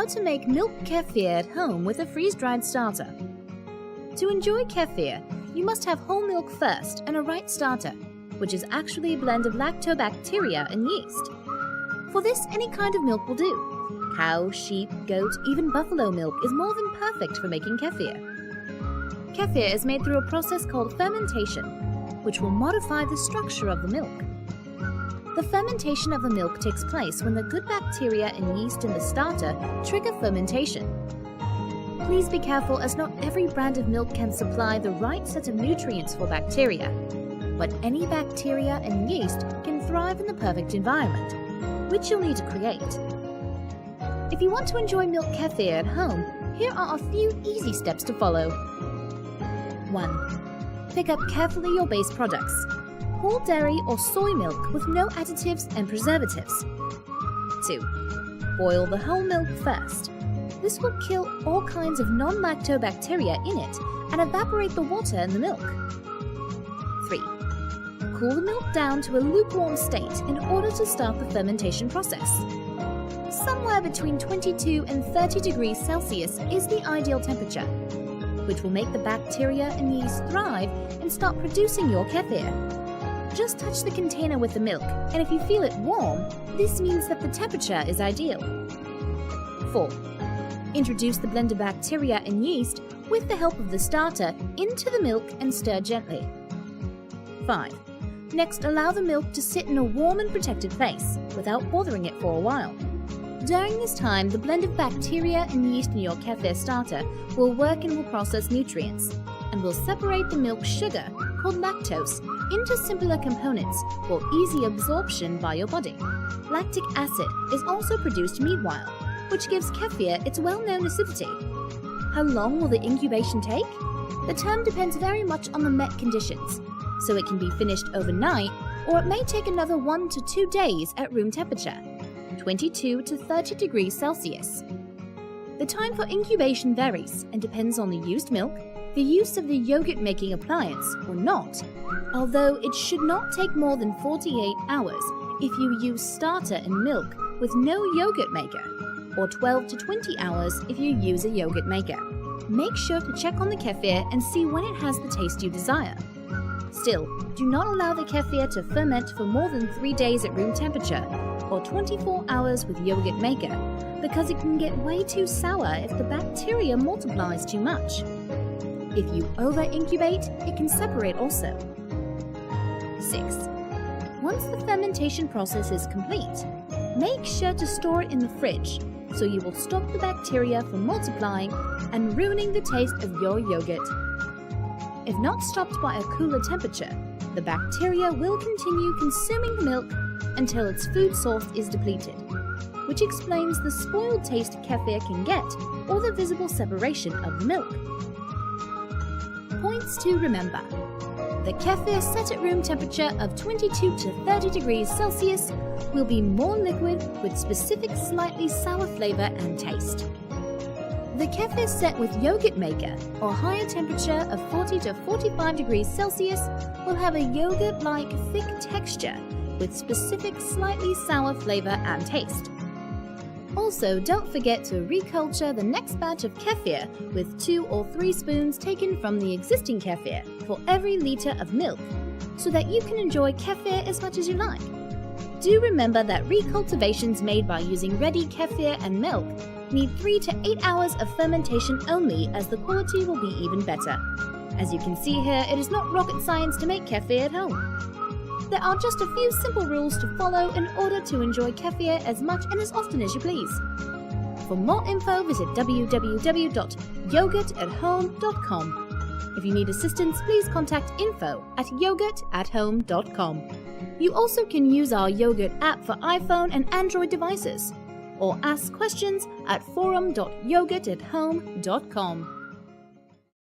how to make milk kefir at home with a freeze-dried starter. To enjoy kefir, you must have whole milk first and a right starter, which is actually a blend of lactobacteria and yeast. For this, any kind of milk will do. Cow, sheep, goat, even buffalo milk is more than perfect for making kefir. Kefir is made through a process called fermentation, which will modify the structure of the milk. The fermentation of the milk takes place when the good bacteria and yeast in the starter trigger fermentation. Please be careful, as not every brand of milk can supply the right set of nutrients for bacteria, but any bacteria and yeast can thrive in the perfect environment, which you'll need to create. If you want to enjoy milk kefir at home, here are a few easy steps to follow. 1. Pick up carefully your base products. Whole dairy or soy milk with no additives and preservatives. 2. Boil the whole milk first. This will kill all kinds of non-lactobacteria in it and evaporate the water in the milk. 3. Cool the milk down to a lukewarm state in order to start the fermentation process. Somewhere between 22 and 30 degrees Celsius is the ideal temperature, which will make the bacteria and yeast thrive and start producing your kefir. Just touch the container with the milk, and if you feel it warm, this means that the temperature is ideal. 4. Introduce the blend of bacteria and yeast with the help of the starter into the milk and stir gently. 5. Next, allow the milk to sit in a warm and protected place without bothering it for a while. During this time, the blend of bacteria and yeast in your kefir starter will work and will process nutrients, and will separate the milk sugar, called lactose, into simpler components for easy absorption by your body. Lactic acid is also produced meanwhile, which gives kefir its well-known acidity. How long will the incubation take? The term depends very much on the met conditions, so it can be finished overnight, or it may take another 1 to 2 days at room temperature, 22 to 30 degrees Celsius. The time for incubation varies and depends on the used milk, the use of the yogurt-making appliance or not, although it should not take more than 48 hours if you use starter and milk with no yogurt maker, or 12 to 20 hours if you use a yogurt maker. Make sure to check on the kefir and see when it has the taste you desire. Still, do not allow the kefir to ferment for more than 3 days at room temperature, or 24 hours with yogurt maker, because it can get way too sour if the bacteria multiplies too much. If you over-incubate, it can separate also. 6. Once the fermentation process is complete, make sure to store it in the fridge, so you will stop the bacteria from multiplying and ruining the taste of your yogurt. If not stopped by a cooler temperature, the bacteria will continue consuming the milk until its food source is depleted, which explains the spoiled taste kefir can get, or the visible separation of the milk. Points to remember. The kefir set at room temperature of 22 to 30 degrees Celsius will be more liquid with specific slightly sour flavor and taste. The kefir set with yogurt maker or higher temperature of 40 to 45 degrees Celsius will have a yogurt-like thick texture with specific slightly sour flavor and taste. Also, don't forget to reculture the next batch of kefir with 2 or 3 spoons taken from the existing kefir for every liter of milk, so that you can enjoy kefir as much as you like. Do remember that recultivations made by using ready kefir and milk need 3 to 8 hours of fermentation only, as the quality will be even better. As you can see here, it is not rocket science to make kefir at home. There are just a few simple rules to follow in order to enjoy kefir as much and as often as you please. For more info, visit www.yogurtathome.com. If you need assistance, please contact info@yogurtathome.com. You also can use our yogurt app for iPhone and Android devices, or ask questions at forum.yogurtathome.com.